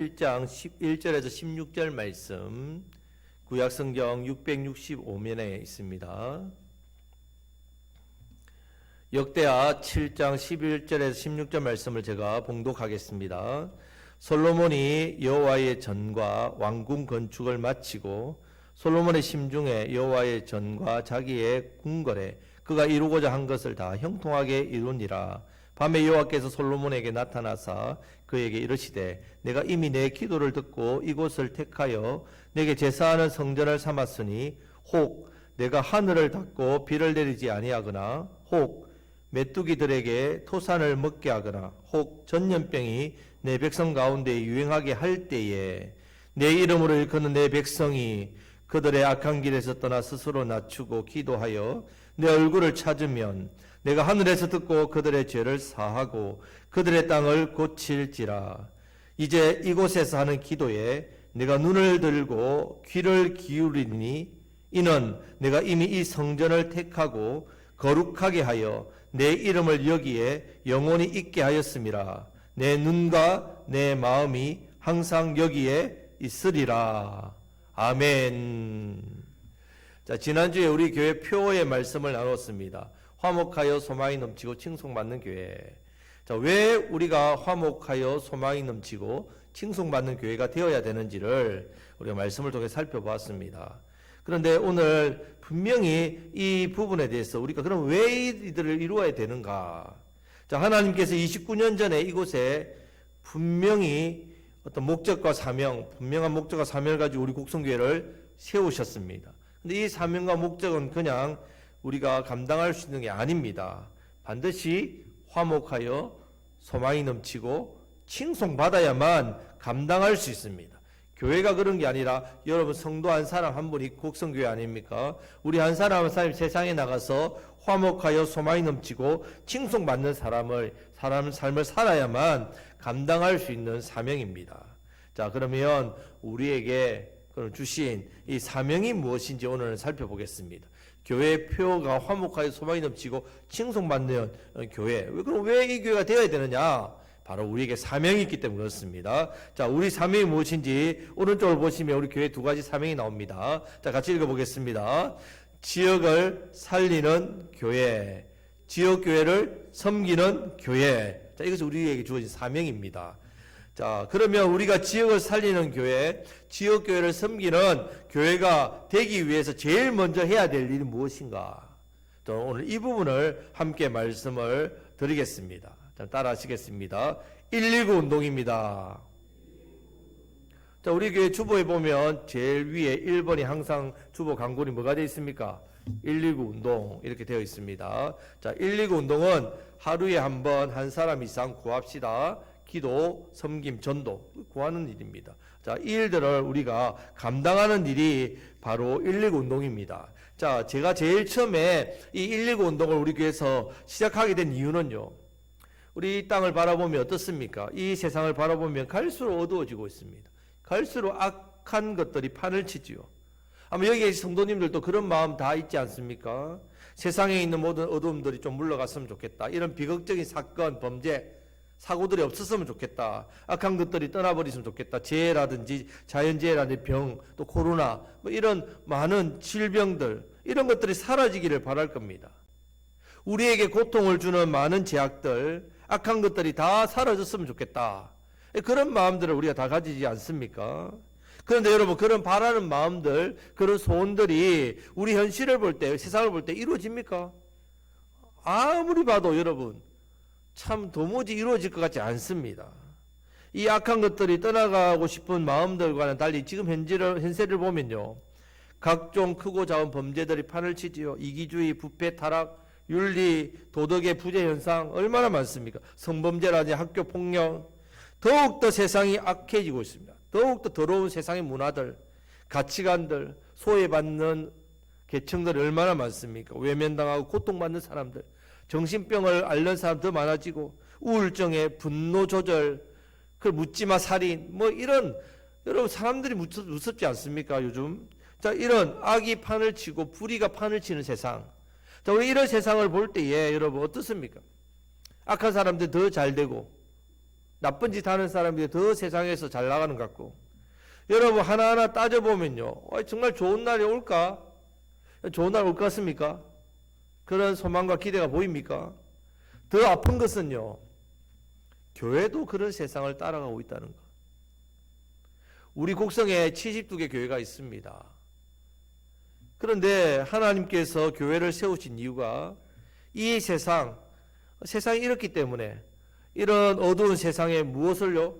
1장 11절에서 16절 말씀, 구약성경 665면에 있습니다. 역대하 7장 11절에서 16절 말씀을 제가 봉독하겠습니다. 솔로몬이 여호와의 전과 왕궁 건축을 마치고 솔로몬의 심중에 여호와의 전과 자기의 궁궐에 그가 이루고자 한 것을 다 형통하게 이루니라. 밤에 여호와께서 솔로몬에게 나타나사 그에게 이르시되 내가 이미 내 기도를 듣고 이곳을 택하여 내게 제사하는 성전을 삼았으니 혹 내가 하늘을 닫고 비를 내리지 아니하거나 혹 메뚜기들에게 토산을 먹게 하거나 혹 전염병이 내 백성 가운데 유행하게 할 때에 내 이름으로 일컫는 내 백성이 그들의 악한 길에서 떠나 스스로 낮추고 기도하여 내 얼굴을 찾으면 내가 하늘에서 듣고 그들의 죄를 사하고 그들의 땅을 고칠지라. 이제 이곳에서 하는 기도에 내가 눈을 들고 귀를 기울이니 이는 내가 이미 이 성전을 택하고 거룩하게 하여 내 이름을 여기에 영원히 있게 하였음이라. 내 눈과 내 마음이 항상 여기에 있으리라. 아멘. 자, 지난주에 우리 교회 표어의 말씀을 나눴습니다. 화목하여 소망이 넘치고 칭송받는 교회. 자, 왜 우리가 화목하여 소망이 넘치고 칭송받는 교회가 되어야 되는지를 우리가 말씀을 통해 살펴보았습니다. 그런데 오늘 분명히 이 부분에 대해서 우리가 그럼 왜 이들을 이루어야 되는가? 자, 하나님께서 29년 전에 이곳에 분명히 어떤 목적과 사명, 분명한 목적과 사명을 가지고 우리 곡성교회를 세우셨습니다. 근데 이 사명과 목적은 그냥 우리가 감당할 수 있는 게 아닙니다. 반드시 화목하여 소망이 넘치고 칭송받아야만 감당할 수 있습니다. 교회가 그런 게 아니라 여러분 성도 한 사람 한 분이 곡성교회 아닙니까? 우리 한 사람 한 사람이 세상에 나가서 화목하여 소망이 넘치고 칭송받는 사람의 삶을 살아야만 감당할 수 있는 사명입니다. 자, 그러면 우리에게 주신 이 사명이 무엇인지 오늘 살펴보겠습니다. 교회의 표가 화목하여 소망이 넘치고 칭송받는 교회. 그럼 왜 이 교회가 되어야 되느냐? 바로 우리에게 사명이 있기 때문에 그렇습니다. 자, 우리 사명이 무엇인지 오른쪽을 보시면 우리 교회 두 가지 사명이 나옵니다. 자, 같이 읽어보겠습니다. 지역을 살리는 교회, 지역교회를 섬기는 교회. 자, 이것이 우리에게 주어진 사명입니다. 자, 그러면 우리가 지역을 살리는 교회, 지역교회를 섬기는 교회가 되기 위해서 제일 먼저 해야 될 일이 무엇인가? 자, 오늘 이 부분을 함께 말씀을 드리겠습니다. 자, 따라 하시겠습니다. 119 운동입니다. 자, 우리 교회 주보에 보면 제일 위에 1번이 항상 주보 광고리 뭐가 되어 있습니까? 119 운동 이렇게 되어 있습니다. 자, 119 운동은 하루에 한 번 한 사람 이상 구합시다. 기도, 섬김, 전도 구하는 일입니다. 자, 이 일들을 우리가 감당하는 일이 바로 119 운동입니다. 자, 제가 제일 처음에 이 119 운동을 우리 교회에서 시작하게 된 이유는요. 우리 이 땅을 바라보면 어떻습니까? 이 세상을 바라보면 갈수록 어두워지고 있습니다. 갈수록 악한 것들이 판을 치지요. 아마 여기 계신 성도님들도 그런 마음 다 있지 않습니까? 세상에 있는 모든 어두움들이 좀 물러갔으면 좋겠다. 이런 비극적인 사건, 범죄, 사고들이 없었으면 좋겠다. 악한 것들이 떠나버렸으면 좋겠다. 재해라든지 자연재해라든지 병, 또 코로나, 뭐 이런 많은 질병들, 이런 것들이 사라지기를 바랄 겁니다. 우리에게 고통을 주는 많은 제약들, 악한 것들이 다 사라졌으면 좋겠다. 그런 마음들을 우리가 다 가지지 않습니까? 그런데 여러분, 그런 바라는 마음들, 그런 소원들이 우리 현실을 볼 때, 세상을 볼 때 이루어집니까? 아무리 봐도 여러분, 참 도무지 이루어질 것 같지 않습니다. 이 악한 것들이 떠나가고 싶은 마음들과는 달리 지금 현세를 보면요. 각종 크고 작은 범죄들이 판을 치지요. 이기주의, 부패, 타락, 윤리, 도덕의 부재 현상 얼마나 많습니까? 성범죄라든지 학교 폭력. 더욱더 세상이 악해지고 있습니다. 더욱더 더러운 세상의 문화들, 가치관들, 소외받는 계층들이 얼마나 많습니까? 외면당하고 고통받는 사람들, 정신병을 앓는 사람 더 많아지고, 우울증에 분노 조절, 그 묻지마 살인, 뭐 이런, 여러분 사람들이 무섭지 않습니까 요즘? 자, 이런 악이 판을 치고 불의가 판을 치는 세상. 자, 우리 이런 세상을 볼 때에 여러분 어떻습니까? 악한 사람들 더 잘 되고, 나쁜 짓 하는 사람들이 더 세상에서 잘 나가는 것 같고, 여러분 하나하나 따져보면요, 정말 좋은 날이 올까? 좋은 날 올 것 같습니까? 그런 소망과 기대가 보입니까? 더 아픈 것은요, 교회도 그런 세상을 따라가고 있다는 것. 우리 곡성에 72개 교회가 있습니다. 그런데 하나님께서 교회를 세우신 이유가 이 세상이 이렇기 때문에 이런 어두운 세상에 무엇을요?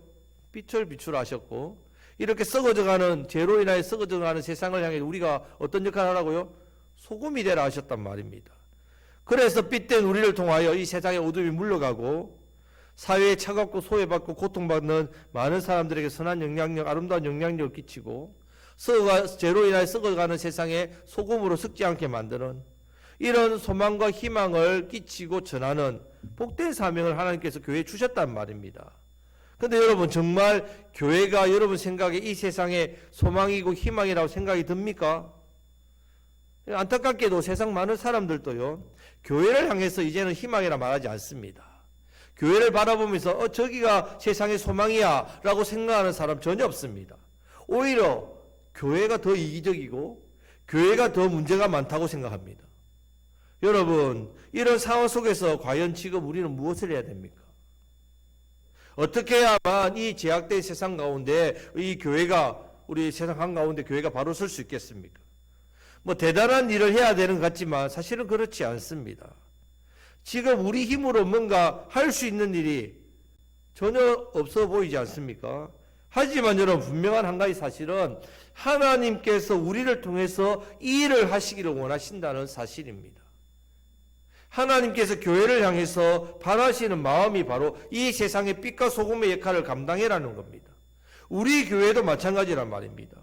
빛을 비추라하셨고, 이렇게 썩어져가는, 죄로 인하여 썩어져가는 세상을 향해 우리가 어떤 역할을 하라고요? 소금이 되라 하셨단 말입니다. 그래서 빛된 우리를 통하여 이 세상의 어둠이 물러가고 사회에 차갑고 소외받고 고통받는 많은 사람들에게 선한 영향력, 아름다운 영향력을 끼치고 죄로 인하여 썩어가는 세상에 소금으로 섞지 않게 만드는 이런 소망과 희망을 끼치고 전하는 복된 사명을 하나님께서 교회에 주셨단 말입니다. 그런데 여러분, 정말 교회가 여러분 생각에 이 세상의 소망이고 희망이라고 생각이 듭니까? 안타깝게도 세상 많은 사람들도요, 교회를 향해서 이제는 희망이라 말하지 않습니다. 교회를 바라보면서 저기가 세상의 소망이야 라고 생각하는 사람 전혀 없습니다. 오히려 교회가 더 이기적이고 교회가 더 문제가 많다고 생각합니다. 여러분, 이런 상황 속에서 과연 지금 우리는 무엇을 해야 됩니까? 어떻게 해야만 이 제약된 세상 가운데 이 교회가, 우리 세상 한가운데 교회가 바로 설 수 있겠습니까? 대단한 일을 해야 되는 것 같지만 사실은 그렇지 않습니다. 지금 우리 힘으로 뭔가 할 수 있는 일이 전혀 없어 보이지 않습니까? 하지만 여러분, 분명한 한 가지 사실은 하나님께서 우리를 통해서 이 일을 하시기를 원하신다는 사실입니다. 하나님께서 교회를 향해서 바라시는 마음이 바로 이 세상의 빛과 소금의 역할을 감당해라는 겁니다. 우리 교회도 마찬가지란 말입니다.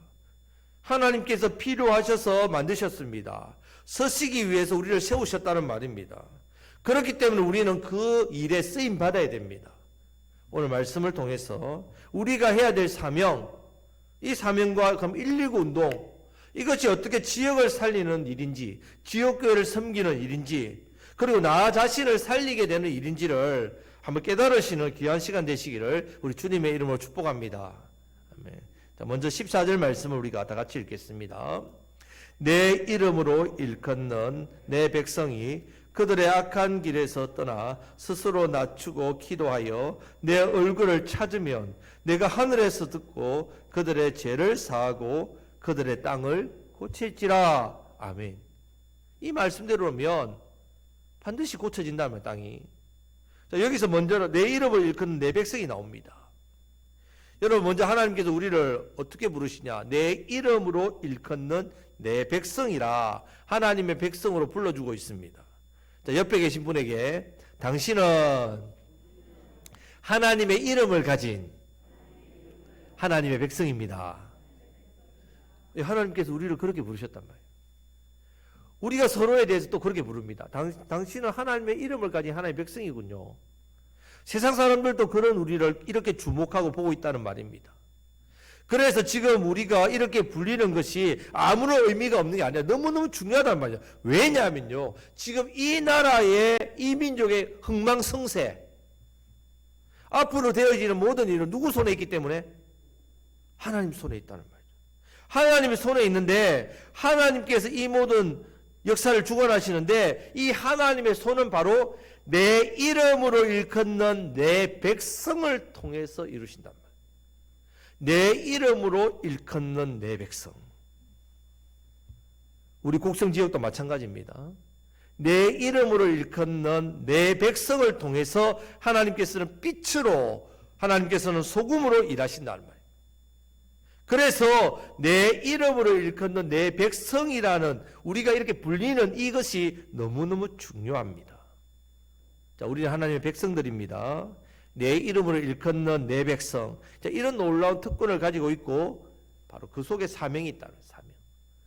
하나님께서 필요하셔서 만드셨습니다. 서시기 위해서 우리를 세우셨다는 말입니다. 그렇기 때문에 우리는 그 일에 쓰임 받아야 됩니다. 오늘 말씀을 통해서 우리가 해야 될 사명, 이 사명과 그럼 119 운동, 이것이 어떻게 지역을 살리는 일인지, 지역교회를 섬기는 일인지, 그리고 나 자신을 살리게 되는 일인지를 한번 깨달으시는 귀한 시간 되시기를 우리 주님의 이름으로 축복합니다. 아멘. 자, 먼저 14절 말씀을 우리가 다 같이 읽겠습니다. 내 이름으로 일컫는 내 백성이 그들의 악한 길에서 떠나 스스로 낮추고 기도하여 내 얼굴을 찾으면 내가 하늘에서 듣고 그들의 죄를 사하고 그들의 땅을 고칠지라. 아멘. 이 말씀대로면 반드시 고쳐진다면 땅이. 자, 여기서 먼저 내 이름을 일컫는 내 백성이 나옵니다. 여러분, 먼저 하나님께서 우리를 어떻게 부르시냐? 내 이름으로 일컫는 내 백성이라 하나님의 백성으로 불러주고 있습니다. 자, 옆에 계신 분에게 당신은 하나님의 이름을 가진 하나님의 백성입니다. 하나님께서 우리를 그렇게 부르셨단 말이에요. 우리가 서로에 대해서 또 그렇게 부릅니다. 당신은 하나님의 이름을 가진 하나님의 백성이군요. 세상 사람들도 그런 우리를 이렇게 주목하고 보고 있다는 말입니다. 그래서 지금 우리가 이렇게 불리는 것이 아무런 의미가 없는 게 아니라 너무너무 중요하단 말이에요. 왜냐하면요, 지금 이 나라의 이 민족의 흥망성쇠, 앞으로 되어지는 모든 일은 누구 손에 있기 때문에? 하나님 손에 있다는 말이죠. 하나님의 손에 있는데 하나님께서 이 모든 역사를 주관하시는데 이 하나님의 손은 바로 내 이름으로 일컫는 내 백성을 통해서 이루신단 말이에요. 내 이름으로 일컫는 내 백성. 우리 곡성 지역도 마찬가지입니다. 내 이름으로 일컫는 내 백성을 통해서 하나님께서는 빛으로, 하나님께서는 소금으로 일하신다는 말이에요. 그래서 내 이름으로 일컫는 내 백성이라는 우리가 이렇게 불리는 이것이 너무너무 중요합니다. 자, 우리는 하나님의 백성들입니다. 내 이름으로 일컫는 내 백성. 자, 이런 놀라운 특권을 가지고 있고 바로 그 속에 사명이 있다는 사명.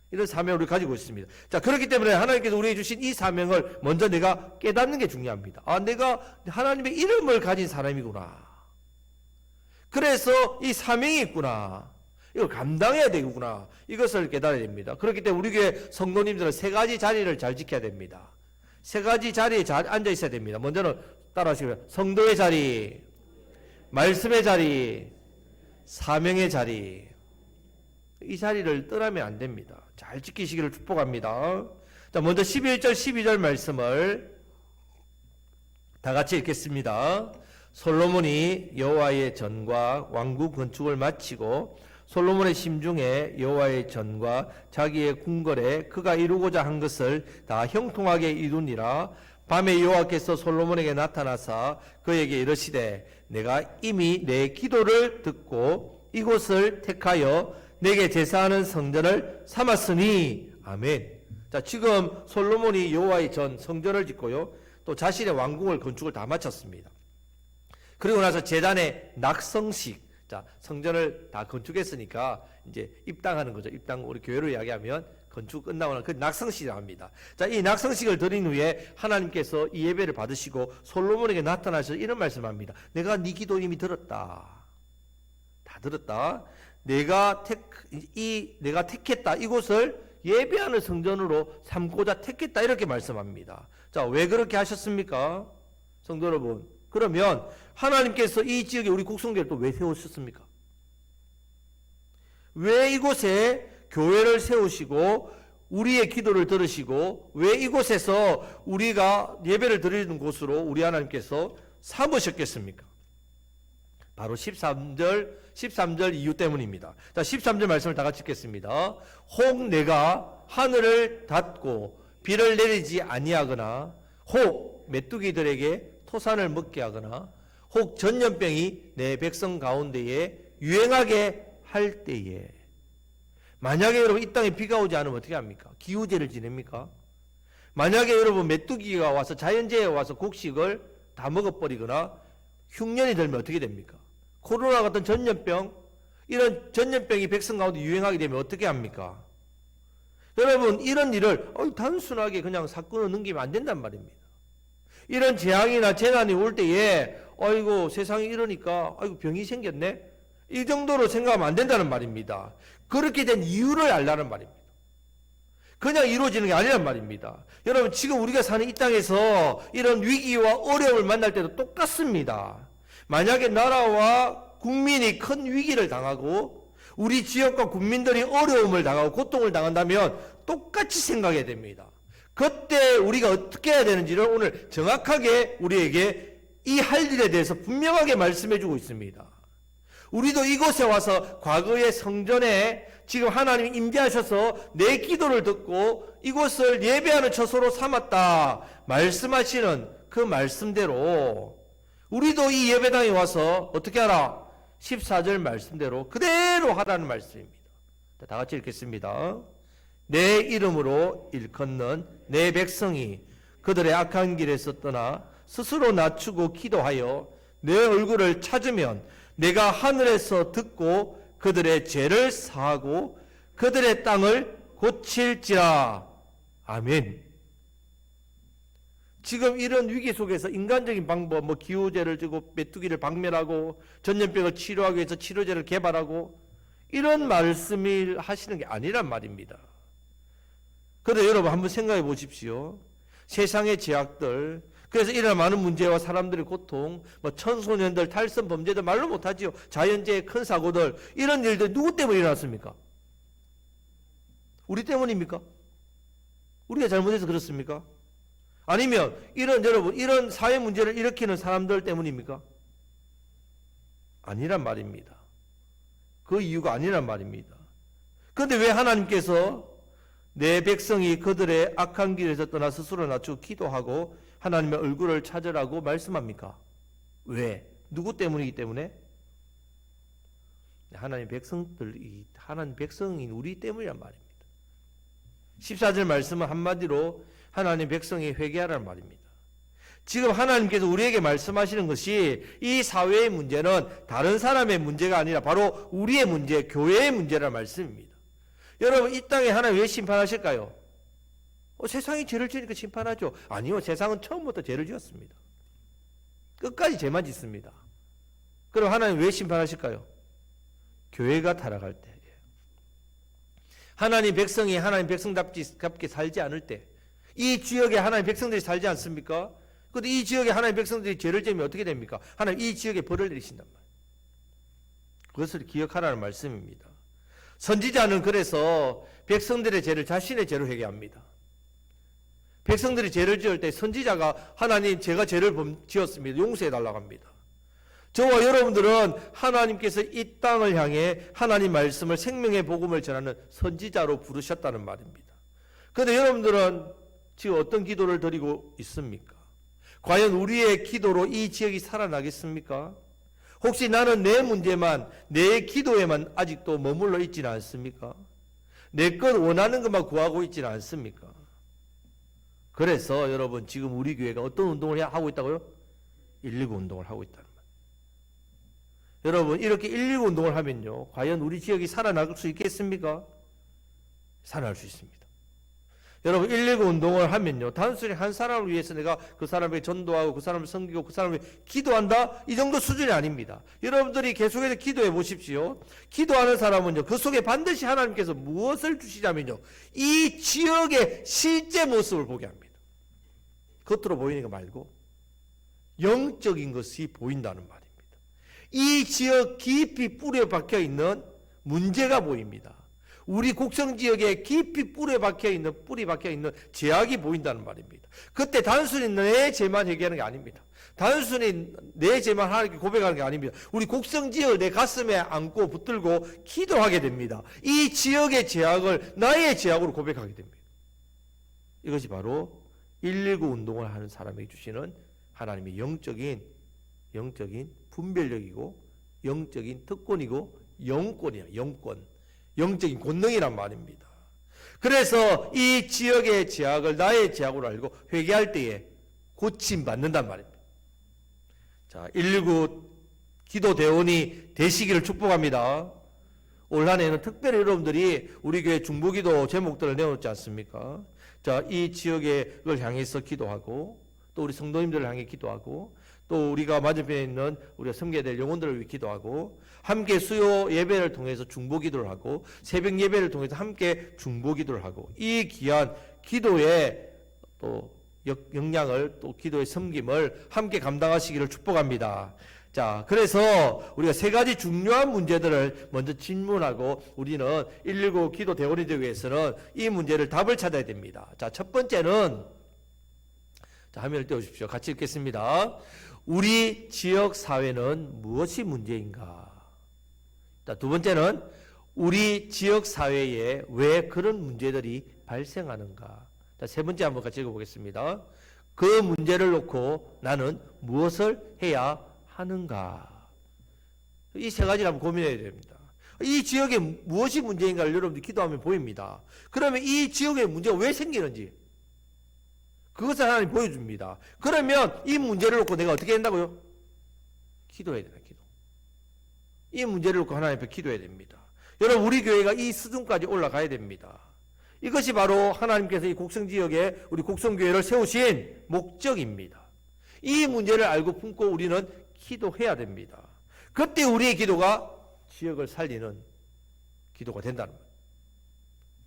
이런 사명을 우리 가지고 있습니다. 자, 그렇기 때문에 하나님께서 우리에게 주신 이 사명을 먼저 내가 깨닫는 게 중요합니다. 아, 내가 하나님의 이름을 가진 사람이구나. 그래서 이 사명이 있구나. 이걸 감당해야 되구나. 이것을 깨달아야 됩니다. 그렇기 때문에 우리 교회 성도님들은 세 가지 자리를 잘 지켜야 됩니다. 세 가지 자리에 잘 앉아 있어야 됩니다. 먼저는 따라하시고요. 성도의 자리, 말씀의 자리, 사명의 자리. 이 자리를 떠나면 안 됩니다. 잘 지키시기를 축복합니다. 자, 먼저 11절, 12절 말씀을 다 같이 읽겠습니다. 솔로몬이 여호와의 전과 왕궁 건축을 마치고 솔로몬의 심중에 여호와의 전과 자기의 궁궐에 그가 이루고자 한 것을 다 형통하게 이루니라. 밤에 여호와께서 솔로몬에게 나타나사 그에게 이르시되 내가 이미 내 기도를 듣고 이곳을 택하여 내게 제사하는 성전을 삼았으니. 아멘. 자, 지금 솔로몬이 여호와의 전 성전을 짓고요, 또 자신의 왕궁을 건축을 다 마쳤습니다. 그리고 나서 제단의 낙성식, 자, 성전을 다 건축했으니까 이제 입당하는 거죠. 입당, 우리 교회로 이야기하면 건축 끝나고 나서 그 낙성식을 합니다. 자, 이 낙성식을 드린 후에 하나님께서 이 예배를 받으시고 솔로몬에게 나타나셔서 이런 말씀합니다. 내가 네 기도 이미 들었다. 다 들었다. 내가 택했다. 이곳을 예배하는 성전으로 삼고자 택했다. 이렇게 말씀합니다. 자, 왜 그렇게 하셨습니까? 성도 여러분, 그러면 하나님께서 이 지역에 우리 국성교회를 또 왜 세우셨습니까? 왜 이곳에 교회를 세우시고 우리의 기도를 들으시고 왜 이곳에서 우리가 예배를 드리는 곳으로 우리 하나님께서 삼으셨겠습니까? 바로 13절 이유 때문입니다. 자, 13절 말씀을 다 같이 읽겠습니다. 혹 내가 하늘을 닫고 비를 내리지 아니하거나 혹 메뚜기들에게 토산을 먹게 하거나 혹 전염병이 내 백성 가운데에 유행하게 할 때에. 만약에 여러분 이 땅에 비가 오지 않으면 어떻게 합니까? 기후제를 지냅니까? 만약에 여러분 메뚜기가 와서 자연재해에 와서 곡식을 다 먹어버리거나 흉년이 들면 어떻게 됩니까? 코로나 같은 전염병, 이런 전염병이 백성 가운데 유행하게 되면 어떻게 합니까? 여러분 이런 일을 단순하게 그냥 사건을 넘기면 안 된단 말입니다. 이런 재앙이나 재난이 올 때에 아이고 세상이 이러니까 아이고 병이 생겼네, 이 정도로 생각하면 안 된다는 말입니다. 그렇게 된 이유를 알라는 말입니다. 그냥 이루어지는 게 아니란 말입니다. 여러분 지금 우리가 사는 이 땅에서 이런 위기와 어려움을 만날 때도 똑같습니다. 만약에 나라와 국민이 큰 위기를 당하고 우리 지역과 국민들이 어려움을 당하고 고통을 당한다면 똑같이 생각해야 됩니다. 그때 우리가 어떻게 해야 되는지를 오늘 정확하게 우리에게 이 할 일에 대해서 분명하게 말씀해 주고 있습니다. 우리도 이곳에 와서 과거의 성전에 지금 하나님이 임재하셔서 내 기도를 듣고 이곳을 예배하는 처소로 삼았다 말씀하시는 그 말씀대로 우리도 이 예배당에 와서 어떻게 하라? 14절 말씀대로 그대로 하라는 말씀입니다. 다 같이 읽겠습니다. 내 이름으로 일컫는 내 백성이 그들의 악한 길에서 떠나 스스로 낮추고 기도하여 내 얼굴을 찾으면 내가 하늘에서 듣고 그들의 죄를 사하고 그들의 땅을 고칠지라. 아멘. 지금 이런 위기 속에서 인간적인 방법, 기후제를 주고 메뚜기를 박멸하고 전염병을 치료하기 위해서 치료제를 개발하고 이런 말씀을 하시는 게 아니란 말입니다. 그런데 여러분 한번 생각해 보십시오. 세상의 제약들, 그래서 일어나는 많은 문제와 사람들의 고통, 청소년들, 탈선 범죄들 말로 못하지요. 자연재해, 큰 사고들, 이런 일들 누구 때문에 일어났습니까? 우리 때문입니까? 우리가 잘못해서 그렇습니까? 아니면 여러분 이런 사회 문제를 일으키는 사람들 때문입니까? 아니란 말입니다. 그 이유가 아니란 말입니다. 그런데 왜 하나님께서 내 백성이 그들의 악한 길에서 떠나 스스로 낮추고 기도하고 하나님의 얼굴을 찾으라고 말씀합니까? 왜? 누구 때문이기 때문에? 하나님 백성인 우리 때문이란 말입니다. 14절 말씀은 한마디로 하나님 백성이 회개하라는 말입니다. 지금 하나님께서 우리에게 말씀하시는 것이 이 사회의 문제는 다른 사람의 문제가 아니라 바로 우리의 문제, 교회의 문제라는 말씀입니다. 여러분 이 땅에 하나님 왜 심판하실까요? 세상이 죄를 지으니까 심판하죠. 아니요, 세상은 처음부터 죄를 지었습니다. 끝까지 죄만 짓습니다. 그럼 하나님 왜 심판하실까요? 교회가 타락할 때, 하나님 백성이 하나님 백성답게 살지 않을 때, 이 지역에 하나님 백성들이 살지 않습니까? 그런데 이 지역에 하나님 백성들이 죄를 지으면 어떻게 됩니까? 하나님 이 지역에 벌을 내리신단 말이에요. 그것을 기억하라는 말씀입니다. 선지자는 그래서 백성들의 죄를 자신의 죄로 회개합니다. 백성들이 죄를 지을 때 선지자가 하나님 제가 죄를 지었습니다. 용서해달라고 합니다. 저와 여러분들은 하나님께서 이 땅을 향해 하나님 말씀을 생명의 복음을 전하는 선지자로 부르셨다는 말입니다. 그런데 여러분들은 지금 어떤 기도를 드리고 있습니까? 과연 우리의 기도로 이 지역이 살아나겠습니까? 혹시 나는 내 문제만, 내 기도에만 아직도 머물러 있지는 않습니까? 내 것 원하는 것만 구하고 있지는 않습니까? 그래서 여러분 지금 우리 교회가 어떤 운동을 하고 있다고요? 119 운동을 하고 있다는 말이에요. 여러분 이렇게 119 운동을 하면요, 과연 우리 지역이 살아날 수 있겠습니까? 살아날 수 있습니다. 여러분 119 운동을 하면요, 단순히 한 사람을 위해서 내가 그 사람에게 전도하고 그 사람을 섬기고 그 사람을 위해 기도한다, 이 정도 수준이 아닙니다. 여러분들이 계속해서 기도해 보십시오. 기도하는 사람은요, 그 속에 반드시 하나님께서 무엇을 주시냐면요, 이 지역의 실제 모습을 보게 합니다. 겉으로 보이는 거 말고 영적인 것이 보인다는 말입니다. 이 지역 깊이 뿌려 박혀 있는 문제가 보입니다. 우리 곡성 지역에 깊이 뿌리 박혀 있는 죄악이 보인다는 말입니다. 그때 단순히 내 죄만 얘기하는 게 아닙니다. 단순히 내 죄만 하나님께 고백하는 게 아닙니다. 우리 곡성 지역을 내 가슴에 안고 붙들고 기도하게 됩니다. 이 지역의 죄악을 나의 죄악으로 고백하게 됩니다. 이것이 바로 119 운동을 하는 사람에게 주시는 하나님의 영적인 분별력이고 영적인 특권이고 영권이에요. 영적인 권능이란 말입니다. 그래서 이 지역의 죄악을 나의 죄악으로 알고 회개할 때에 고침받는단 말입니다. 자, 119 기도대원이 되시기를 축복합니다. 올 한 해는 특별히 여러분들이 우리 교회 중보기도 제목들을 내놓지 않습니까? 자, 이 지역을 향해서 기도하고 또 우리 성도님들을 향해 기도하고 또 우리가 맞은편에 있는 우리가 섬겨야 될 영혼들을 위해 기도하고 함께 수요 예배를 통해서 중보기도를 하고 새벽 예배를 통해서 함께 중보기도를 하고 이 귀한 기도의 또 역량을 또 기도의 섬김을 함께 감당하시기를 축복합니다. 자, 그래서 우리가 세 가지 중요한 문제들을 먼저 질문하고 우리는 119 기도 대원이 되기 위해서는 이 문제를 답을 찾아야 됩니다. 자, 첫 번째는, 자, 화면을 띄워주십시오. 같이 읽겠습니다. 우리 지역 사회는 무엇이 문제인가? 자, 두 번째는 우리 지역 사회에 왜 그런 문제들이 발생하는가? 자, 세 번째 한번 같이 읽어보겠습니다. 그 문제를 놓고 나는 무엇을 해야 하는가? 이 세 가지를 한번 고민해야 됩니다. 이 지역에 무엇이 문제인가를 여러분들이 기도하면 보입니다. 그러면 이 지역의 문제가 왜 생기는지 그것을 하나님 보여줍니다. 그러면 이 문제를 놓고 내가 어떻게 한다고요? 기도해야 된다. 기도. 이 문제를 놓고 하나님 앞에 기도해야 됩니다. 여러분 우리 교회가 이 수준까지 올라가야 됩니다. 이것이 바로 하나님께서 이 곡성지역에 우리 곡성교회를 세우신 목적입니다. 이 문제를 알고 품고 우리는 기도해야 됩니다. 그때 우리의 기도가 지역을 살리는 기도가 된다는 거예요.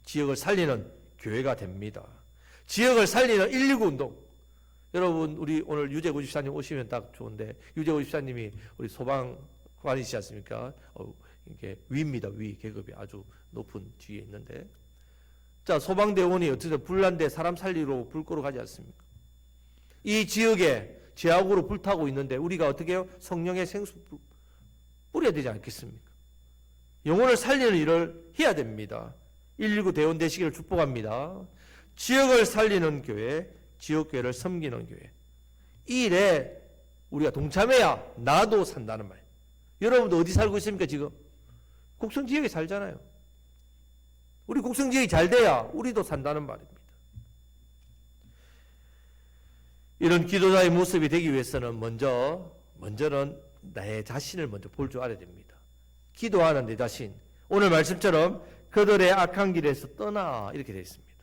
지역을 살리는 교회가 됩니다. 지역을 살리는 119 운동. 여러분 우리 오늘 유재구 집사님 오시면 딱 좋은데 유재구 집사님이 우리 소방관이시지 않습니까? 이게 위입니다. 위 계급이 아주 높은 지위에 있는데 자, 소방대원이 어쨌든 불난데 사람 살리러 불 끄러 가지 않습니까? 이 지역에 죄악으로 불타고 있는데 우리가 어떻게 해요? 성령의 생수 뿌려야 되지 않겠습니까? 영혼을 살리는 일을 해야 됩니다. 119 대원 되시기를 축복합니다. 지역을 살리는 교회, 지역교회를 섬기는 교회. 이 일에 우리가 동참해야 나도 산다는 말. 여러분도 어디 살고 있습니까 지금? 곡성 지역에 살잖아요. 우리 곡성 지역이 잘 돼야 우리도 산다는 말입니다. 이런 기도자의 모습이 되기 위해서는 먼저는 나의 자신을 먼저 볼 줄 알아야 됩니다. 기도하는 내 자신. 오늘 말씀처럼 그들의 악한 길에서 떠나 이렇게 되어 있습니다.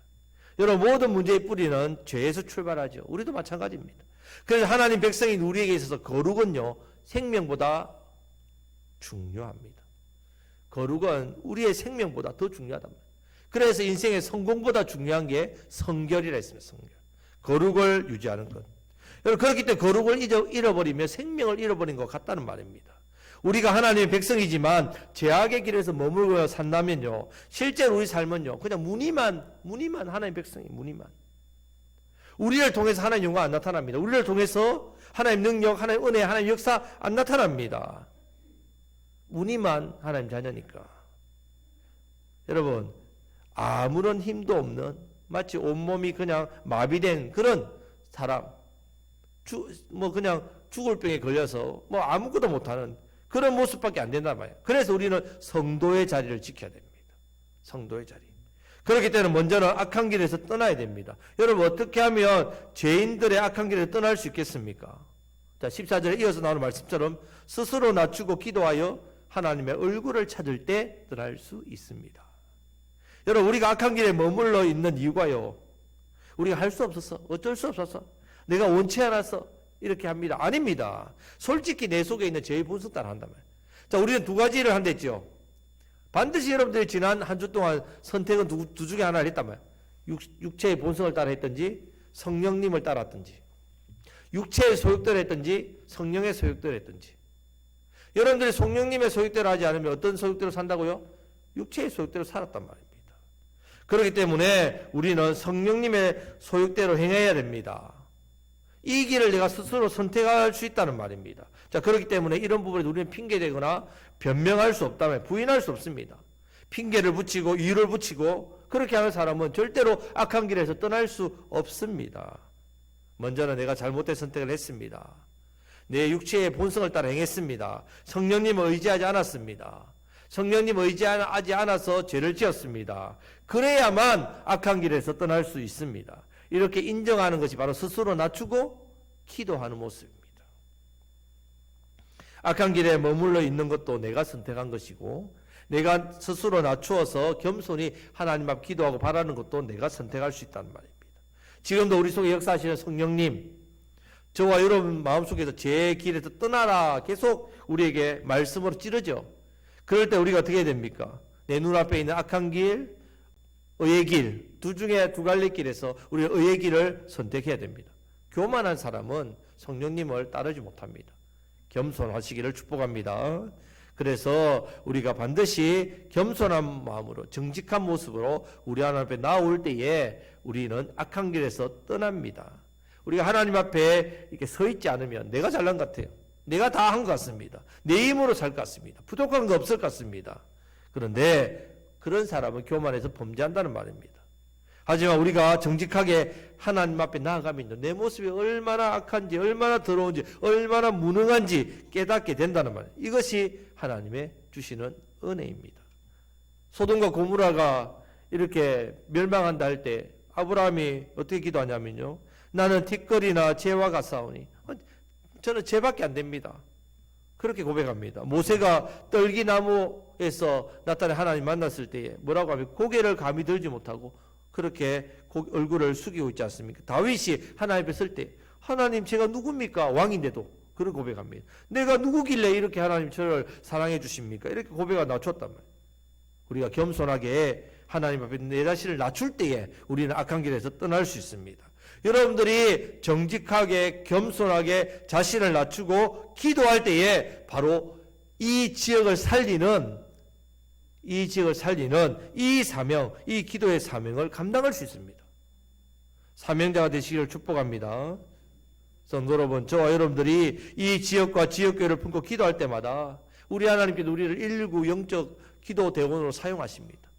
여러분 모든 문제의 뿌리는 죄에서 출발하죠. 우리도 마찬가지입니다. 그래서 하나님 백성인 우리에게 있어서 거룩은요 생명보다 중요합니다. 거룩은 우리의 생명보다 더 중요하단 말이에요. 그래서 인생의 성공보다 중요한 게 성결이라 했습니다. 성결. 거룩을 유지하는 것. 여러분 그렇기 때문에 거룩을 잃어버리면 생명을 잃어버린 것 같다는 말입니다. 우리가 하나님의 백성이지만 죄악의 길에서 머물고 산다면요, 실제로 우리 삶은요 그냥 무늬만 하나님의 백성이 무늬만. 우리를 통해서 하나님 영광 안 나타납니다. 우리를 통해서 하나님 능력, 하나님 은혜, 하나님 역사 안 나타납니다. 무늬만 하나님 자녀니까. 여러분, 아무런 힘도 없는, 마치 온몸이 그냥 마비된 그런 사람, 그냥 죽을 병에 걸려서 아무것도 못하는 그런 모습밖에 안 된단 말이에요. 그래서 우리는 성도의 자리를 지켜야 됩니다. 성도의 자리. 그렇기 때문에 먼저는 악한 길에서 떠나야 됩니다. 여러분, 어떻게 하면 죄인들의 악한 길에 떠날 수 있겠습니까? 자, 14절에 이어서 나오는 말씀처럼 스스로 낮추고 기도하여 하나님의 얼굴을 찾을 때 떠날 수 있습니다. 여러분, 우리가 악한 길에 머물러 있는 이유가요, 우리가 할 수 없어서, 어쩔 수 없어서, 내가 원치 않아서 이렇게 합니다. 아닙니다. 솔직히 내 속에 있는 죄의 본성 따라 한단 말이에요. 자, 우리는 두 가지를 한댔죠. 반드시 여러분들이 지난 한 주 동안 선택은 두 중에 하나를 했단 말이에요. 육체의 본성을 따라 했든지 성령님을 따랐든지, 육체의 소욕대로 했든지 성령의 소욕대로 했든지. 여러분들이 성령님의 소욕대로 하지 않으면 어떤 소욕대로 산다고요? 육체의 소욕대로 살았단 말입니다. 그렇기 때문에 우리는 성령님의 소욕대로 행해야 됩니다. 이 길을 내가 스스로 선택할 수 있다는 말입니다. 자, 그렇기 때문에 이런 부분에 우리는 핑계대거나 변명할 수 없다면 부인할 수 없습니다. 핑계를 붙이고 이유를 붙이고 그렇게 하는 사람은 절대로 악한 길에서 떠날 수 없습니다. 먼저는 내가 잘못된 선택을 했습니다. 내 육체의 본성을 따라 행했습니다. 성령님을 의지하지 않았습니다. 성령님을 의지하지 않아서 죄를 지었습니다. 그래야만 악한 길에서 떠날 수 있습니다. 이렇게 인정하는 것이 바로 스스로 낮추고 기도하는 모습입니다. 악한 길에 머물러 있는 것도 내가 선택한 것이고, 내가 스스로 낮추어서 겸손히 하나님 앞 기도하고 바라는 것도 내가 선택할 수 있다는 말입니다. 지금도 우리 속에 역사하시는 성령님, 저와 여러분 마음속에서 제 길에서 떠나라 계속 우리에게 말씀으로 찌르죠. 그럴 때 우리가 어떻게 해야 됩니까? 내 눈앞에 있는 악한 길, 의의 길, 두 중에 두 갈래 길에서 우리는 의의 길을 선택해야 됩니다. 교만한 사람은 성령님을 따르지 못합니다. 겸손하시기를 축복합니다. 그래서 우리가 반드시 겸손한 마음으로 정직한 모습으로 우리 하나님 앞에 나올 때에 우리는 악한 길에서 떠납니다. 우리가 하나님 앞에 이렇게 서 있지 않으면 내가 잘난 것 같아요. 내가 다 한 것 같습니다. 내 힘으로 살 것 같습니다. 부족한 거 없을 것 같습니다. 그런데 그런 사람은 교만해서 범죄한다는 말입니다. 하지만 우리가 정직하게 하나님 앞에 나아가면 내 모습이 얼마나 악한지, 얼마나 더러운지, 얼마나 무능한지 깨닫게 된다는 말이에요. 이것이 하나님의 주시는 은혜입니다. 소돔과 고모라가 이렇게 멸망한다 할 때 아브라함이 어떻게 기도하냐면요, 나는 티끌이나 재와 같사오니 저는 재밖에 안 됩니다. 그렇게 고백합니다. 모세가 떨기나무에서 나타난 하나님 만났을 때에 뭐라고 하면 고개를 감히 들지 못하고 그렇게 얼굴을 숙이고 있지 않습니까? 다윗이 하나님 앞에 설 때 하나님 제가 누굽니까? 왕인데도 그런 고백합니다. 내가 누구길래 이렇게 하나님 저를 사랑해 주십니까? 이렇게 고백을 낮췄단 말이에요. 우리가 겸손하게 하나님 앞에 내 자신을 낮출 때에 우리는 악한 길에서 떠날 수 있습니다. 여러분들이 정직하게 겸손하게 자신을 낮추고 기도할 때에 바로 이 지역을 살리는 이 사명, 이 기도의 사명을 감당할 수 있습니다. 사명자가 되시기를 축복합니다. 성도 여러분, 저와 여러분들이 이 지역과 지역교회를 품고 기도할 때마다 우리 하나님께서 우리를 119 영적 기도 대원으로 사용하십니다.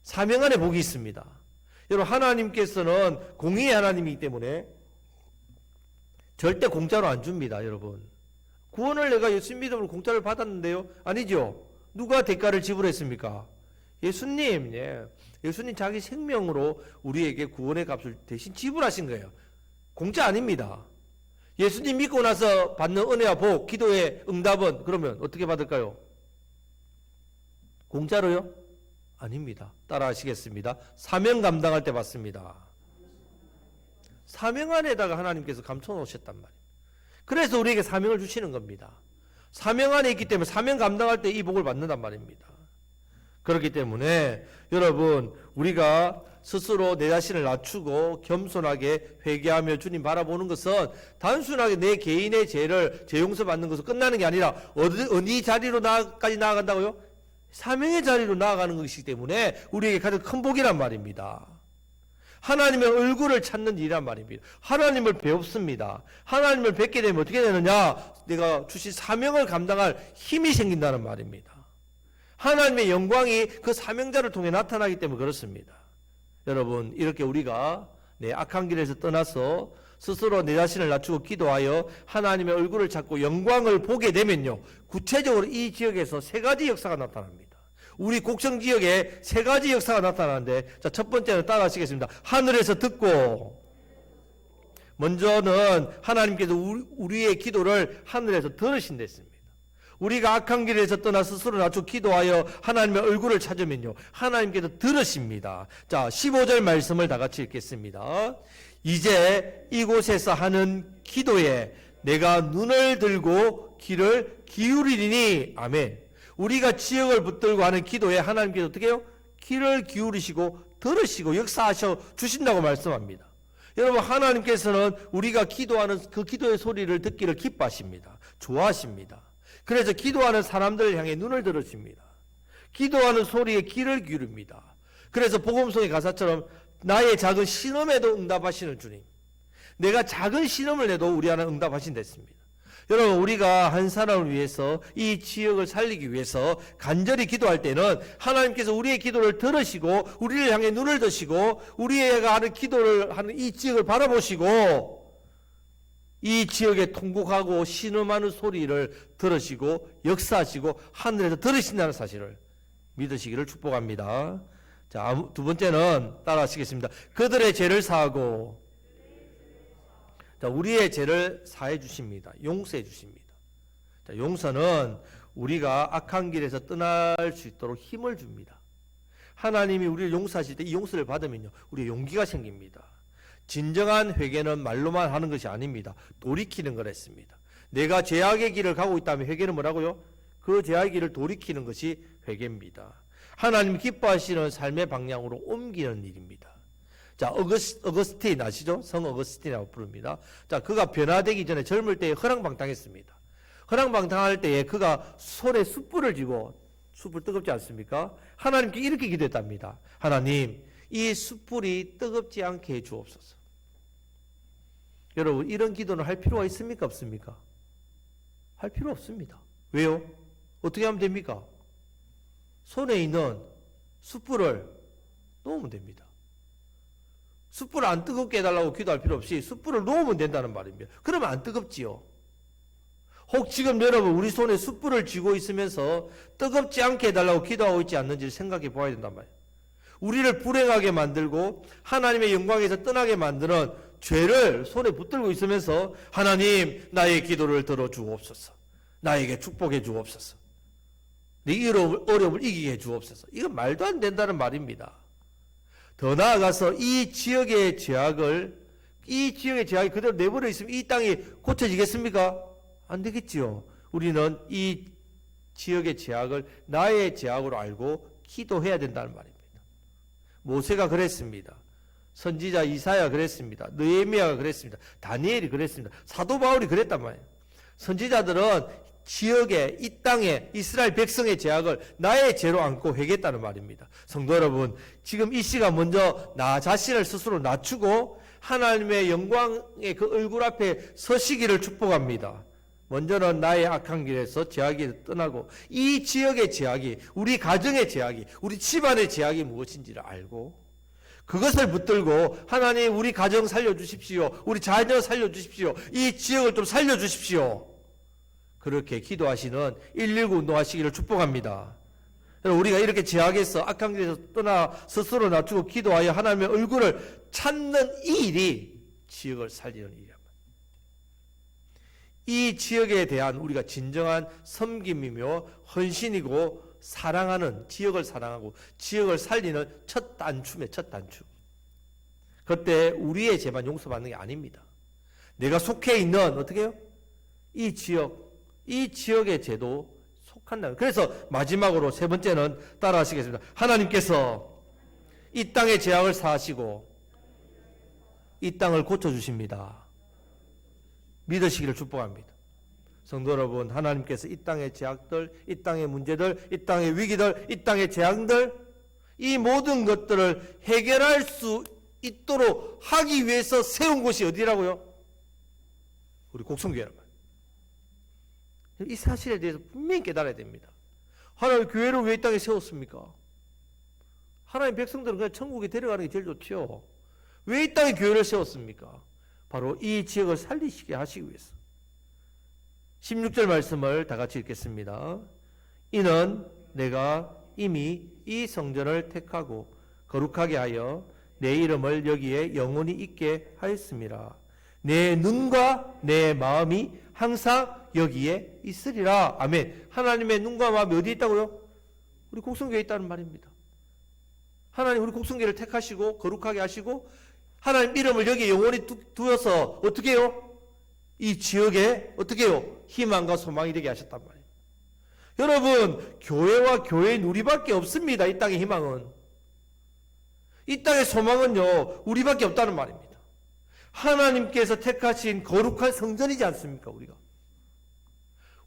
사명 안에 복이 있습니다. 여러분, 하나님께서는 공의의 하나님이기 때문에 절대 공짜로 안 줍니다. 여러분, 구원을 내가 예수 믿음으로 공짜를 받았는데요? 아니죠. 누가 대가를 지불했습니까? 예수님. 예수님 자기 생명으로 우리에게 구원의 값을 대신 지불하신 거예요. 공짜 아닙니다. 예수님 믿고 나서 받는 은혜와 복, 기도의 응답은 그러면 어떻게 받을까요? 공짜로요? 아닙니다. 따라 하시겠습니다. 사명 감당할 때 받습니다. 사명 안에다가 하나님께서 감춰 놓으셨단 말이에요. 그래서 우리에게 사명을 주시는 겁니다. 사명 안에 있기 때문에 사명 감당할 때 이 복을 받는단 말입니다. 그렇기 때문에 여러분, 우리가 스스로 내 자신을 낮추고 겸손하게 회개하며 주님 바라보는 것은 단순하게 내 개인의 죄를 죄 용서받는 것으로 끝나는 게 아니라 어디 자리로까지 나아간다고요? 사명의 자리로 나아가는 것이기 때문에 우리에게 가장 큰 복이란 말입니다. 하나님의 얼굴을 찾는 일이란 말입니다. 하나님을 배웁습니다. 하나님을 뵙게 되면 어떻게 되느냐? 내가 주신 사명을 감당할 힘이 생긴다는 말입니다. 하나님의 영광이 그 사명자를 통해 나타나기 때문에 그렇습니다. 여러분, 이렇게 우리가 악한 길에서 떠나서 스스로 내 자신을 낮추고 기도하여 하나님의 얼굴을 찾고 영광을 보게 되면요, 구체적으로 이 지역에서 세 가지 역사가 나타납니다. 우리 곡성 지역에 세 가지 역사가 나타나는데, 자, 첫 번째는 따라하시겠습니다. 하늘에서 듣고, 먼저는 하나님께서 우리의 기도를 하늘에서 들으신다 했습니다. 우리가 악한 길에서 떠나 스스로 낮추고 기도하여 하나님의 얼굴을 찾으면요, 하나님께서 들으십니다. 자, 15절 말씀을 다 같이 읽겠습니다. 이제 이곳에서 하는 기도에 내가 눈을 들고 귀를 기울이리니. 아멘. 우리가 지역을 붙들고 하는 기도에 하나님께서 어떻게 해요? 귀를 기울이시고 들으시고 역사하셔 주신다고 말씀합니다. 여러분, 하나님께서는 우리가 기도하는 그 기도의 소리를 듣기를 기뻐하십니다. 좋아하십니다. 그래서 기도하는 사람들을 향해 눈을 들으십니다. 기도하는 소리에 귀를 기울입니다. 그래서 복음송의 가사처럼 나의 작은 신음에도 응답하시는 주님, 내가 작은 신음을 내도 우리 하나 응답하신다 했습니다. 여러분, 우리가 한 사람을 위해서 이 지역을 살리기 위해서 간절히 기도할 때는 하나님께서 우리의 기도를 들으시고 우리를 향해 눈을 드시고 우리가 하는 기도를 하는 이 지역을 바라보시고 이 지역에 통곡하고 신음하는 소리를 들으시고 역사하시고 하늘에서 들으신다는 사실을 믿으시기를 축복합니다. 자, 두 번째는 따라하시겠습니다. 그들의 죄를 사하고, 자, 우리의 죄를 사해 주십니다. 용서해 주십니다. 자, 용서는 우리가 악한 길에서 떠날 수 있도록 힘을 줍니다. 하나님이 우리를 용서하실 때 이 용서를 받으면요, 우리의 용기가 생깁니다. 진정한 회개는 말로만 하는 것이 아닙니다. 돌이키는 거랬습니다. 내가 죄악의 길을 가고 있다면 회개는 뭐라고요? 그 죄악의 길을 돌이키는 것이 회개입니다. 하나님 기뻐하시는 삶의 방향으로 옮기는 일입니다. 자, 어거스틴 아시죠? 성 어거스틴이라고 부릅니다. 자, 그가 변화되기 전에 젊을 때에 허랑방탕했습니다. 허랑방탕할 때에 그가 손에 숯불을 쥐고, 숯불 뜨겁지 않습니까? 하나님께 이렇게 기도했답니다. 하나님, 이 숯불이 뜨겁지 않게 해 주옵소서. 여러분, 이런 기도는 할 필요가 있습니까? 없습니까? 할 필요 없습니다. 왜요? 어떻게 하면 됩니까? 손에 있는 숯불을 놓으면 됩니다. 숯불을 안 뜨겁게 해달라고 기도할 필요 없이 숯불을 놓으면 된다는 말입니다. 그러면 안 뜨겁지요. 혹 지금 여러분 우리 손에 숯불을 쥐고 있으면서 뜨겁지 않게 해달라고 기도하고 있지 않는지를 생각해 보아야 된단 말이에요. 우리를 불행하게 만들고 하나님의 영광에서 떠나게 만드는 죄를 손에 붙들고 있으면서 하나님, 나의 기도를 들어주옵소서. 나에게 축복해 주옵소서. 네 어려움을 이기게 해 주옵소서. 이건 말도 안 된다는 말입니다. 더 나아가서 이 지역의 죄악이 그대로 내버려 있으면 이 땅이 고쳐지겠습니까? 안 되겠지요. 우리는 이 지역의 죄악을 나의 죄악으로 알고 기도해야 된다는 말입니다. 모세가 그랬습니다. 선지자 이사야가 그랬습니다. 느헤미야가 그랬습니다. 다니엘이 그랬습니다. 사도 바울이 그랬단 말이에요. 선지자들은 지역에, 이 땅에 이스라엘 백성의 죄악을 나의 죄로 안고 회개했다는 말입니다. 성도 여러분, 지금 이 시간 먼저 나 자신을 스스로 낮추고 하나님의 영광의 그 얼굴 앞에 서시기를 축복합니다. 먼저는 나의 악한 길에서 죄악이 떠나고 이 지역의 죄악이, 우리 가정의 죄악이, 우리 집안의 죄악이 무엇인지를 알고 그것을 붙들고 하나님, 우리 가정 살려주십시오. 우리 자녀 살려주십시오. 이 지역을 좀 살려주십시오. 그렇게 기도하시는 119 운동하시기를 축복합니다. 우리가 이렇게 죄악에서 악한 길에서 떠나 스스로 낮추고 기도하여 하나님의 얼굴을 찾는 이 일이 지역을 살리는 일이랍니다. 이 지역에 대한 우리가 진정한 섬김이며 헌신이고 사랑하는, 지역을 사랑하고 지역을 살리는 첫 단추입니다. 첫 단추. 그때 우리의 죄만 용서받는 게 아닙니다. 내가 속해 있는 어떻게 해요? 이 지역의 죄도 한다. 그래서 마지막으로 세 번째는 따라하시겠습니다. 하나님께서 이 땅의 재앙을 사하시고 이 땅을 고쳐주십니다. 믿으시기를 축복합니다. 성도 여러분, 하나님께서 이 땅의 제약들, 이 땅의 문제들, 이 땅의 위기들, 이 땅의 재앙들, 이 모든 것들을 해결할 수 있도록 하기 위해서 세운 곳이 어디라고요? 우리 곡성교회란 말이에요. 이 사실에 대해서 분명히 깨달아야 됩니다. 하나님 교회를 왜 이 땅에 세웠습니까? 하나님 백성들은 그냥 천국에 데려가는 게 제일 좋죠. 왜 이 땅에 교회를 세웠습니까? 바로 이 지역을 살리시게 하시기 위해서. 16절 말씀을 다 같이 읽겠습니다. 이는 내가 이미 이 성전을 택하고 거룩하게 하여 내 이름을 여기에 영원히 있게 하였습니다. 내 눈과 내 마음이 항상 여기에 있으리라. 아멘. 하나님의 눈과 마음이 어디에 있다고요? 우리 곡성교회에 있다는 말입니다. 하나님 우리 곡성교회를 택하시고 거룩하게 하시고 하나님 이름을 여기에 영원히 두어서 어떻게 해요? 이 지역에 어떻게 해요? 희망과 소망이 되게 하셨단 말이에요. 여러분, 교회와 교회의 누리밖에 없습니다. 이 땅의 희망은. 이 땅의 소망은요, 우리밖에 없다는 말입니다. 하나님께서 택하신 거룩한 성전이지 않습니까, 우리가?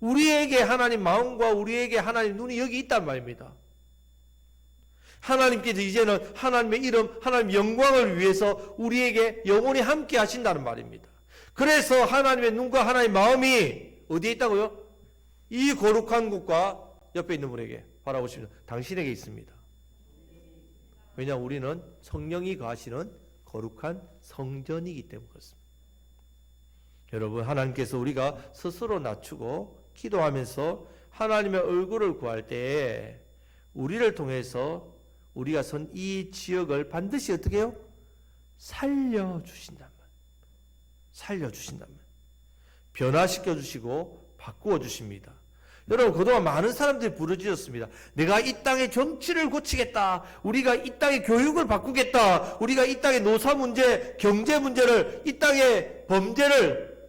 우리에게 하나님 마음과 우리에게 하나님 눈이 여기 있단 말입니다. 하나님께서 이제는 하나님의 이름, 하나님의 영광을 위해서 우리에게 영원히 함께 하신다는 말입니다. 그래서 하나님의 눈과 하나님의 마음이 어디에 있다고요? 이 거룩한 곳과 옆에 있는 분에게 바라보시면 당신에게 있습니다. 왜냐하면 우리는 성령이 거하시는 거룩한 성전이기 때문에 그렇습니다. 여러분, 하나님께서 우리가 스스로 낮추고 기도하면서 하나님의 얼굴을 구할 때에 우리를 통해서 우리가 선 이 지역을 반드시 어떻게 해요? 살려주신단 말이에요. 살려주신단 말이에요. 변화시켜 주시고 바꾸어 주십니다. 여러분, 그동안 많은 사람들이 부르짖었습니다. 내가 이 땅의 정치를 고치겠다. 우리가 이 땅의 교육을 바꾸겠다. 우리가 이 땅의 노사 문제, 경제 문제를, 이 땅의 범죄를,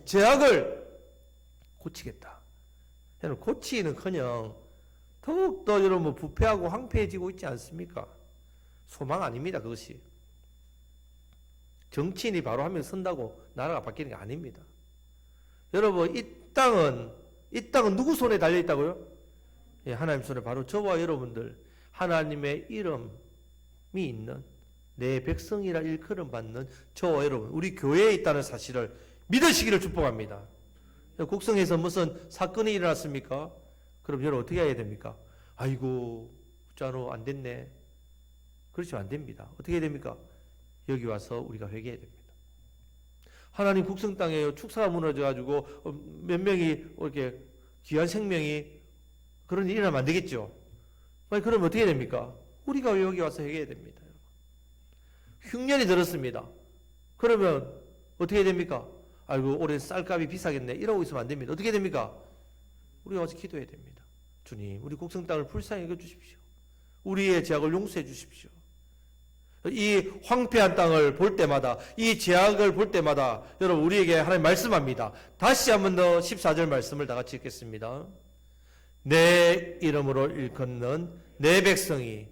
죄악을 고치겠다. 여러분, 고치는커녕 더욱더 여러분 부패하고 황폐해지고 있지 않습니까? 소망 아닙니다, 그것이. 정치인이 바로 한 명 선다고 나라가 바뀌는 게 아닙니다. 여러분, 이 땅은 누구 손에 달려있다고요? 예, 하나님 손에. 바로 저와 여러분들, 하나님의 이름이 있는 내 백성이라 일컬음 받는 저와 여러분, 우리 교회에 있다는 사실을 믿으시기를 축복합니다. 곡성에서 무슨 사건이 일어났습니까? 그럼 여러분 어떻게 해야 됩니까? 아이고, 웃자노 안 됐네. 그렇지만 안 됩니다. 어떻게 해야 됩니까? 여기 와서 우리가 회개해야 됩니다. 하나님 곡성 땅에 축사가 무너져가지고 몇 명이 이렇게 귀한 생명이 그런 일이 일어나면 안 되겠죠. 그러면 어떻게 해야 됩니까? 우리가 여기 와서 회개해야 됩니다. 흉년이 들었습니다. 그러면 어떻게 해야 됩니까? 아이고, 올해 쌀값이 비싸겠네. 이러고 있으면 안 됩니다. 어떻게 해야 됩니까? 우리가 와서 기도해야 됩니다. 주님, 우리 곡성 땅을 불쌍히 여겨 주십시오. 우리의 죄악을 용서해 주십시오. 이 황폐한 땅을 볼 때마다, 이 죄악을 볼 때마다 여러분 우리에게 하나님 말씀합니다. 다시 한번 더 14절 말씀을 다 같이 읽겠습니다. 내 이름으로 일컫는 내 백성이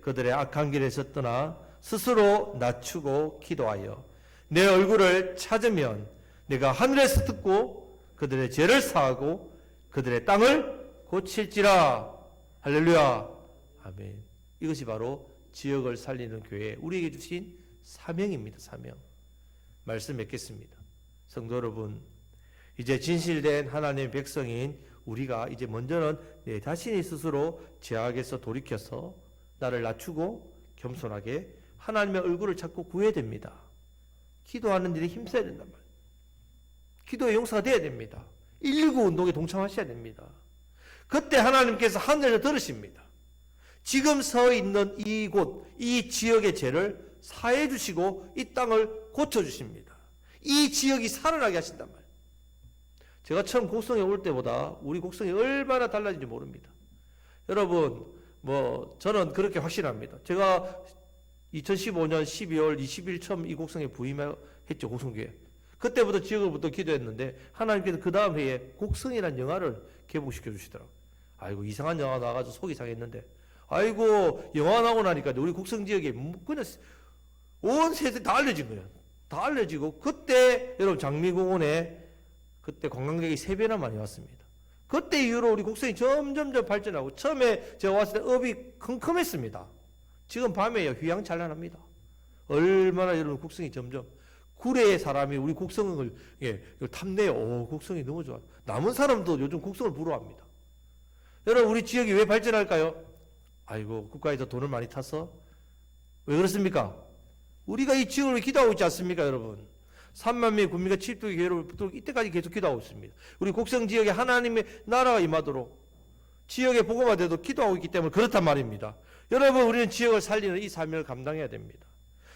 그들의 악한 길에서 떠나 스스로 낮추고 기도하여 내 얼굴을 찾으면 내가 하늘에서 듣고 그들의 죄를 사하고 그들의 땅을 고칠지라. 할렐루야. 아멘. 이것이 바로 지역을 살리는 교회, 우리에게 주신 사명입니다. 사명. 말씀 맺겠습니다. 성도 여러분, 이제 진실된 하나님의 백성인 우리가 이제 먼저는 내 자신이 스스로 죄악에서 돌이켜서 나를 낮추고 겸손하게 하나님의 얼굴을 찾고 구해야 됩니다. 기도하는 일에 힘써야 된단 말이에요. 기도의 용사가 돼야 됩니다. 119 운동에 동참하셔야 됩니다. 그때 하나님께서 하늘에서 들으십니다. 지금 서 있는 이곳, 이 지역의 죄를 사해 주시고 이 땅을 고쳐 주십니다. 이 지역이 살아나게 하신단 말이에요. 제가 처음 곡성에 올 때보다 우리 곡성이 얼마나 달라진지 모릅니다. 여러분, 저는 그렇게 확신합니다. 제가 2015년 12월 20일 처음 이 곡성에 부임했죠, 곡성교회. 그때부터 지역을부터 기도했는데 하나님께서 그 다음 해에 곡성이라는 영화를 개봉시켜 주시더라고요. 아이고 이상한 영화 나와가지고 속이 상했는데 아이고 영화 나오고 나니까 우리 곡성 지역에 그냥 온 세대 다 알려진 거예요. 다 알려지고 그때 여러분 장미공원에 그때 관광객이 3배나 많이 왔습니다. 그때 이후로 우리 곡성이 점점점 발전하고 처음에 제가 왔을 때 업이 컴컴했습니다. 지금 밤에요 휘황찬란합니다. 얼마나 여러분 곡성이 점점 구례의 사람이 우리 곡성을 탐내요. 오, 곡성이 너무 좋아. 남은 사람도 요즘 곡성을 부러워합니다. 여러분 우리 지역이 왜 발전할까요? 아이고 국가에서 돈을 많이 타서 왜 그렇습니까? 우리가 이 지역을 기도하고 있지 않습니까, 여러분? 3만 명의 국민과 칠두의 교회를 이때까지 계속 기도하고 있습니다. 우리 곡성 지역에 하나님의 나라가 임하도록 지역의 복음화돼도 기도하고 있기 때문에 그렇단 말입니다. 여러분 우리는 지역을 살리는 이 사명을 감당해야 됩니다.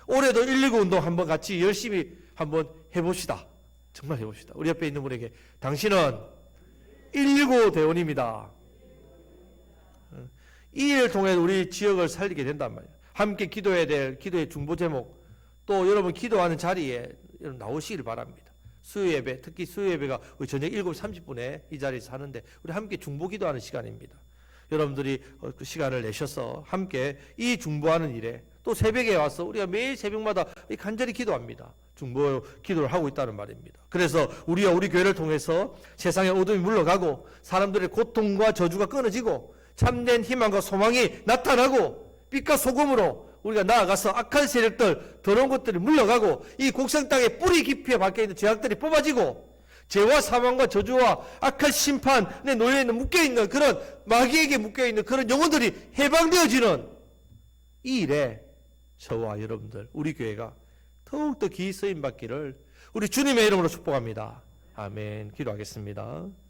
올해도 119 운동 한번 같이 열심히 한번 해봅시다. 정말 해봅시다. 우리 옆에 있는 분에게 당신은 119 대원입니다. 이 일을 통해 우리 지역을 살리게 된단 말이에요. 함께 기도해야 될 기도의 중보 제목 또 여러분 기도하는 자리에 나오시길 바랍니다. 수요예배 특히 수요예배가 저녁 7시 30분에 이 자리에서 하는데 우리 함께 중보 기도하는 시간입니다. 여러분들이 그 시간을 내셔서 함께 이 중보하는 일에 또 새벽에 와서 우리가 매일 새벽마다 간절히 기도합니다. 중보 기도를 하고 있다는 말입니다. 그래서 우리와 우리 교회를 통해서 세상의 어둠이 물러가고 사람들의 고통과 저주가 끊어지고 참된 희망과 소망이 나타나고 빛과 소금으로 우리가 나아가서 악한 세력들, 더러운 것들이 물러가고 이 곡성 땅의 뿌리 깊이에 박혀있는 죄악들이 뽑아지고 죄와 사망과 저주와 악한 심판에 놓여있는 묶여있는 그런 마귀에게 묶여있는 그런 영혼들이 해방되어지는 이 일에 저와 여러분들 우리 교회가 더욱더 기이 쓰임 받기를 우리 주님의 이름으로 축복합니다. 아멘. 기도하겠습니다.